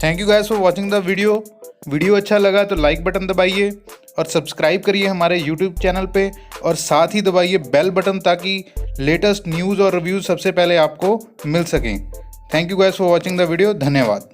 Thank you guys for watching the video अच्छा लगा तो लाइक बटन दबाइए और सब्सक्राइब करिए हमारे यूट्यूब चैनल पे और साथ ही दबाइए बेल बटन ताकि लेटेस्ट न्यूज़ और रिव्यूज़ सबसे पहले आपको मिल सकें। Thank you guys for watching the video. धन्यवाद।